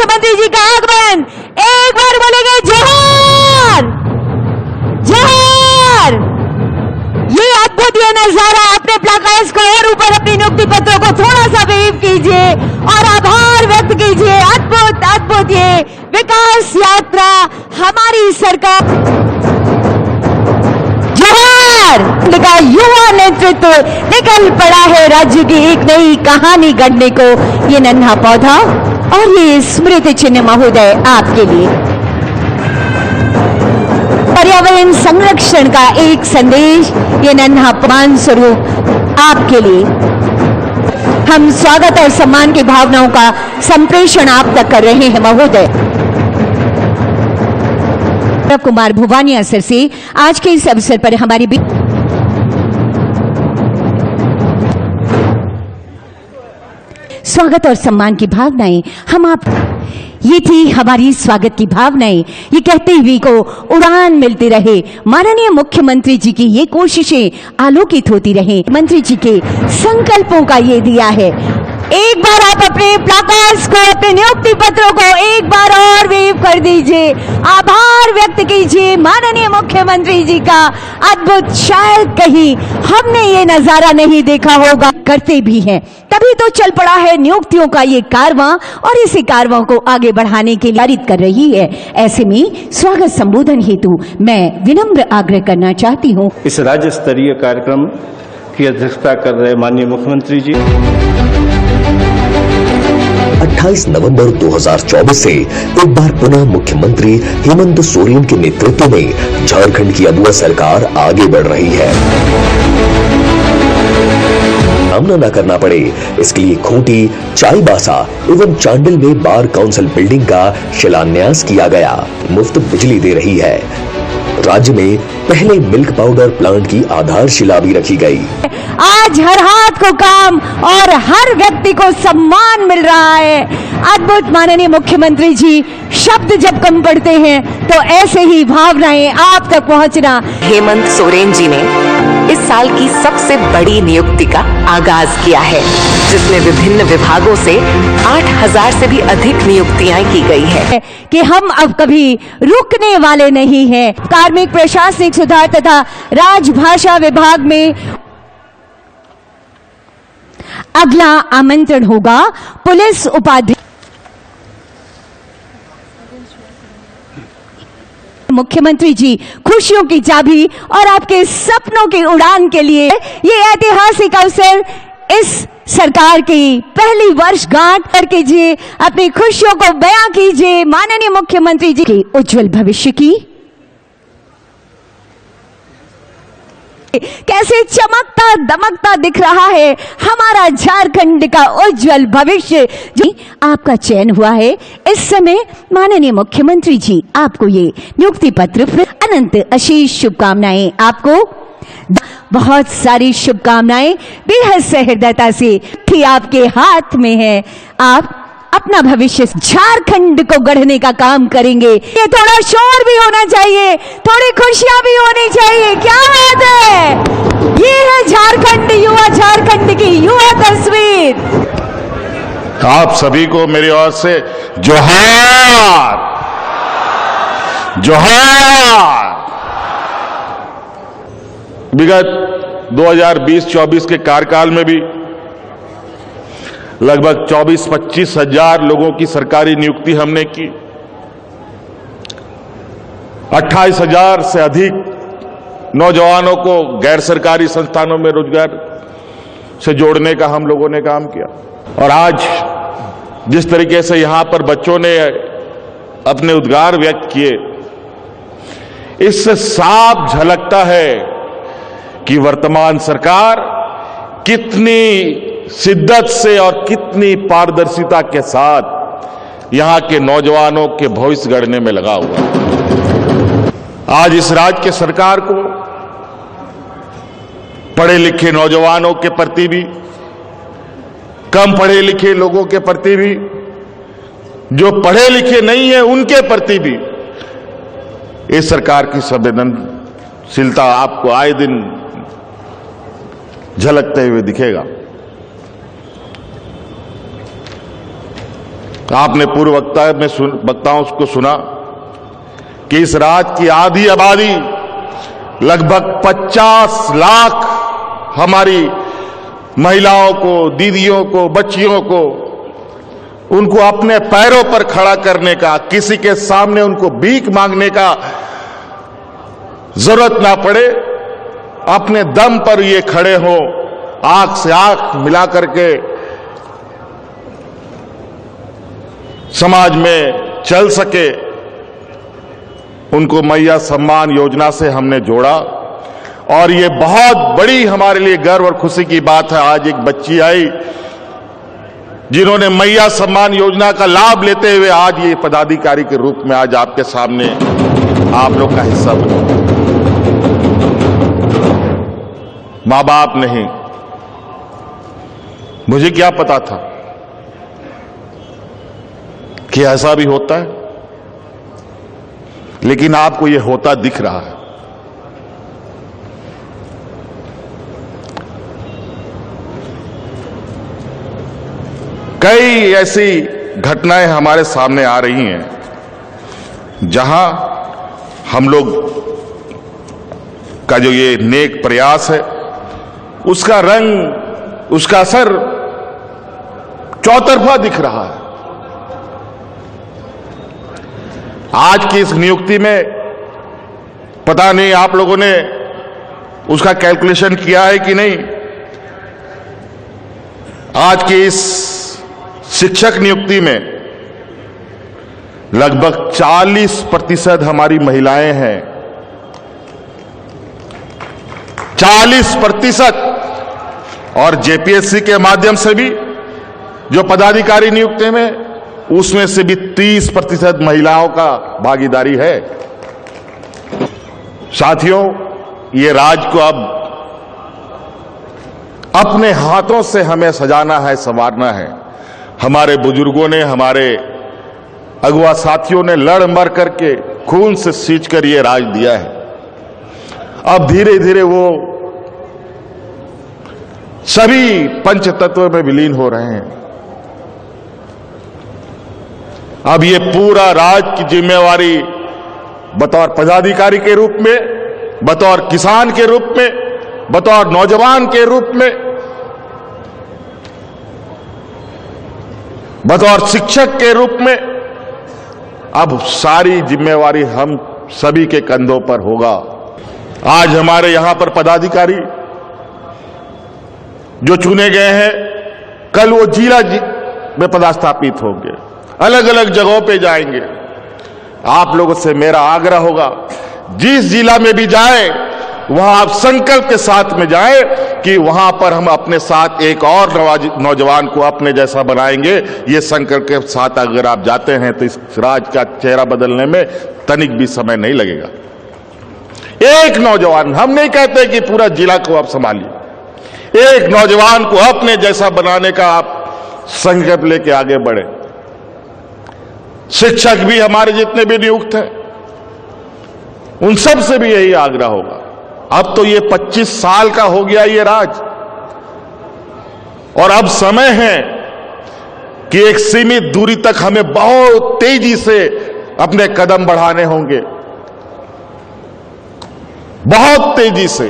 मुख्यमंत्री जी का आगमन। एक बार बोलेंगे जोहार जोहार। ये अद्भुत ये नजारा, अपने प्लाकार्ड्स को और ऊपर अपनी नियुक्ति पत्रों को थोड़ा सा वेव कीजिए और आभार व्यक्त कीजिए। अद्भुत अद्भुत ये विकास यात्रा हमारी सरकार। जोहार का युवा नेतृत्व निकल पड़ा है राज्य की एक नई कहानी गढ़ने को। ये नन्हा पौधा और ये स्मृति चिन्ह महोदय आपके लिए पर्यावरण संरक्षण का एक संदेश, ये नन्हा प्रमाण स्वरूप आपके लिए। हम स्वागत और सम्मान की भावनाओं का संप्रेषण आप तक कर रहे हैं महोदय। कुमार भुवानिया सर से आज के इस अवसर पर हमारी स्वागत और सम्मान की भावनाएं हम आप, ये थी हमारी स्वागत की भावनाएं। ये कहते हुए को उड़ान मिलती रहे, माननीय मुख्यमंत्री जी की ये कोशिशें आलोकित होती रहे। मंत्री जी के संकल्पों का ये दिया है। एक बार आप अपने प्लाकार्ड्स को, अपने नियुक्ति पत्रों को एक बार और वेव कर दीजिए, आभार व्यक्त कीजिए माननीय मुख्यमंत्री जी का। अद्भुत, शायद कहीं हमने ये नजारा नहीं देखा होगा, करते भी हैं। तभी तो चल पड़ा है नियुक्तियों का ये कारवां और इसी कारवां को आगे बढ़ाने के लिए पारित कर रही है। ऐसे में स्वागत संबोधन हेतु मैं विनम्र आग्रह करना चाहती हूँ। इस राज्य स्तरीय कार्यक्रम की अध्यक्षता कर रहे माननीय मुख्यमंत्री जी। 28 नवंबर 2024 से एक बार पुनः मुख्यमंत्री हेमंत सोरेन के नेतृत्व में झारखंड की अगुवा सरकार आगे बढ़ रही है। सामना न करना पड़े, इसके लिए खूंटी, चाईबासा एवं चांडिल में बार काउंसिल बिल्डिंग का शिलान्यास किया गया। मुफ्त बिजली दे रही है। राज्य में पहले मिल्क पाउडर प्लांट की आधारशिला भी रखी गई। आज हर हाथ को काम और हर व्यक्ति को सम्मान मिल रहा है। अद्भुत माननीय मुख्यमंत्री जी, शब्द जब कम पड़ते हैं तो ऐसे ही भावनाएं आप तक पहुंचना। हेमंत सोरेन जी ने इस साल की सबसे बड़ी नियुक्ति का आगाज किया है, जिसमें विभिन्न विभागों से 8000 से भी अधिक नियुक्तियां की गई है कि हम अब कभी रुकने वाले नहीं हैं। कार्मिक प्रशासनिक सुधार तथा राजभाषा विभाग में अगला आमंत्रण होगा पुलिस उपाध्यक्ष। मुख्यमंत्री जी, खुशियों की चाबी और आपके सपनों की उड़ान के लिए ये ऐतिहासिक अवसर, इस सरकार की पहली वर्षगांठ पर कीजिए, अपनी खुशियों को बयां कीजिए माननीय मुख्यमंत्री जी के उज्जवल भविष्य की। कैसे चमकता दमकता दिख रहा है हमारा झारखंड का उज्जवल भविष्य। जी, आपका चयन हुआ है इस समय। माननीय मुख्यमंत्री जी, आपको ये नियुक्ति पत्र, अनंत अशेष शुभकामनाएं। आपको बहुत सारी शुभकामनाएं बेहद सहृदयता से भी आपके हाथ में है। आप अपना भविष्य झारखंड को गढ़ने का काम करेंगे। ये थोड़ा शोर भी होना चाहिए, थोड़ी खुशियां भी होनी चाहिए। क्या बात है, ये है झारखंड युवा, झारखंड की युवा तस्वीर। आप सभी को मेरी ओर से जोहार जोहार। विगत 2020-24 के कार्यकाल में भी लगभग 24-25 हजार लोगों की सरकारी नियुक्ति हमने की। 28,000 से अधिक नौजवानों को गैर सरकारी संस्थानों में रोजगार से जोड़ने का हम लोगों ने काम किया। और आज जिस तरीके से यहां पर बच्चों ने अपने उद्गार व्यक्त किए, इससे साफ झलकता है कि वर्तमान सरकार कितनी शिद्दत से और कितनी पारदर्शिता के साथ यहां के नौजवानों के भविष्य गढ़ने में लगा हुआ है। आज इस राज्य के सरकार को पढ़े लिखे नौजवानों के प्रति भी, कम पढ़े लिखे लोगों के प्रति भी, जो पढ़े लिखे नहीं है उनके प्रति भी इस सरकार की संवेदनशीलता आपको आए दिन झलकते हुए दिखेगा। आपने पूर्व वक्ताओं को सुना कि इस राज्य की आधी आबादी लगभग 50 लाख हमारी महिलाओं को, दीदियों को, बच्चियों को, उनको अपने पैरों पर खड़ा करने का, किसी के सामने उनको भीख मांगने का जरूरत ना पड़े, अपने दम पर ये खड़े हो, आंख से आंख मिला करके समाज में चल सके, उनको मैया सम्मान योजना से हमने जोड़ा। और ये बहुत बड़ी हमारे लिए गर्व और खुशी की बात है, आज एक बच्ची आई जिन्होंने मैया सम्मान योजना का लाभ लेते हुए आज ये पदाधिकारी के रूप में आज आपके सामने आप लोग का हिस्सा बने। मां बाप नहीं, मुझे क्या पता था कि ऐसा भी होता है, लेकिन आपको ये होता दिख रहा है। कई ऐसी घटनाएं हमारे सामने आ रही हैं जहां हम लोग का जो ये नेक प्रयास है उसका रंग, उसका असर चौतरफा दिख रहा है। आज की इस नियुक्ति में पता नहीं आप लोगों ने उसका कैलकुलेशन किया है कि नहीं। आज की इस शिक्षक नियुक्ति में लगभग 40% हमारी महिलाएं हैं। 40%। और जेपीएससी के माध्यम से भी जो पदाधिकारी नियुक्ति में, उसमें से भी 30% महिलाओं का भागीदारी है। साथियों, ये राज्य को अब अपने हाथों से हमें सजाना है, संवारना है। हमारे बुजुर्गों ने, हमारे अगुआ साथियों ने लड़ मर करके खून से सींच कर ये राज दिया है। अब धीरे धीरे वो सभी पंच तत्व में विलीन हो रहे हैं। अब ये पूरा राज की जिम्मेवारी बतौर पदाधिकारी के रूप में, बतौर किसान के रूप में, बतौर नौजवान के रूप में, बतौर शिक्षक के रूप में, अब सारी जिम्मेवारी हम सभी के कंधों पर होगा। आज हमारे यहां पर पदाधिकारी जो चुने गए हैं, कल वो जिला में पदस्थापित होंगे, अलग अलग जगहों पे जाएंगे। आप लोगों से मेरा आग्रह होगा, जिस जिला में भी जाए वहां आप संकल्प के साथ में जाए कि वहां पर हम अपने साथ एक और नौजवान को अपने जैसा बनाएंगे। ये संकल्प के साथ अगर आप जाते हैं तो इस राज्य का चेहरा बदलने में तनिक भी समय नहीं लगेगा। एक नौजवान, हम नहीं कहते कि पूरा जिला को आप संभालिए, एक नौजवान को अपने जैसा बनाने का आप संकल्प लेके आगे बढ़े। शिक्षक भी हमारे जितने भी नियुक्त हैं, उन सब से भी यही आग्रह होगा। अब तो ये 25 साल का हो गया ये राज, और अब समय है कि एक सीमित दूरी तक हमें बहुत तेजी से अपने कदम बढ़ाने होंगे, बहुत तेजी से।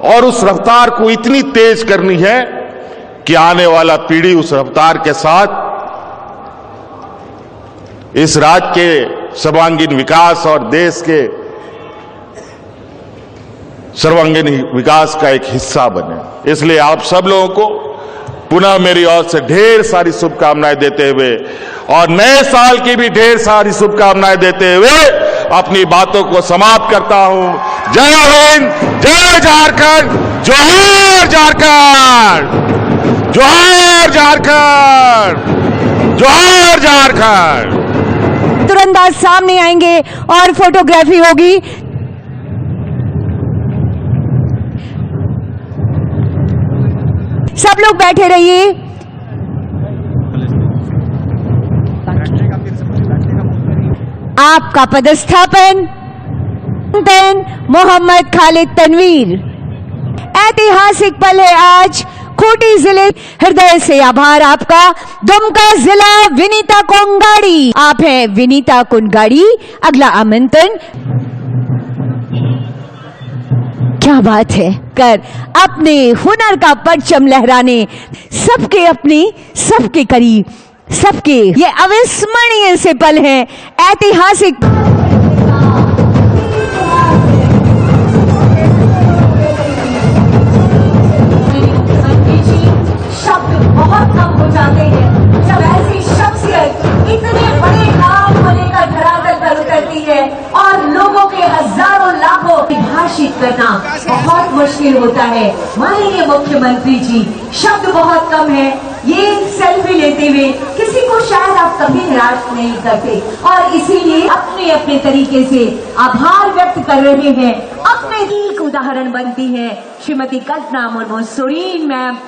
और उस रफ्तार को इतनी तेज करनी है कि आने वाला पीढ़ी उस रफ्तार के साथ इस राज्य के सर्वांगीण विकास और देश के सर्वांगीण विकास का एक हिस्सा बने। इसलिए आप सब लोगों को पुनः मेरी ओर से ढेर सारी शुभकामनाएं देते हुए और नए साल की भी ढेर सारी शुभकामनाएं देते हुए अपनी बातों को समाप्त करता हूं। जय हिंद, जय झारखंड, जोहार झारखंड, जोहार झारखंड, जोहार झारखंड। तुरंत आज सामने आएंगे और फोटोग्राफी होगी। सब लोग बैठे रहिए। आपका पदस्थापन मोहम्मद खालिद तनवीर। ऐतिहासिक पल है आज। खूंटी जिले हृदय से आभार आपका। दुमका जिला विनीता कोंगाड़ी, आप हैं विनीता कोंगाड़ी। अगला आमंत्रण, क्या बात है, कर अपने हुनर का परचम लहराने सबके अपने, सबके करीब, सबके ये अविस्मरणीय से पल हैं, ऐतिहासिक। शब्द बहुत कम हो जाते हैं जब ऐसी शख्सियत इतने बड़े नाम को लेकर धरातल पर उतरती है और लोगों के हजारों लाखों भाषित करना बहुत मुश्किल होता है। माननीय मुख्यमंत्री जी, शब्द बहुत कम है। ये सेल्फी लेते हुए किसी को शायद आप कभी निराश नहीं करते और इसीलिए अपने अपने तरीके से आभार व्यक्त कर रहे हैं। अपने एक उदाहरण बनती है श्रीमती कल्पना मुर्मू, सुरीन मैम।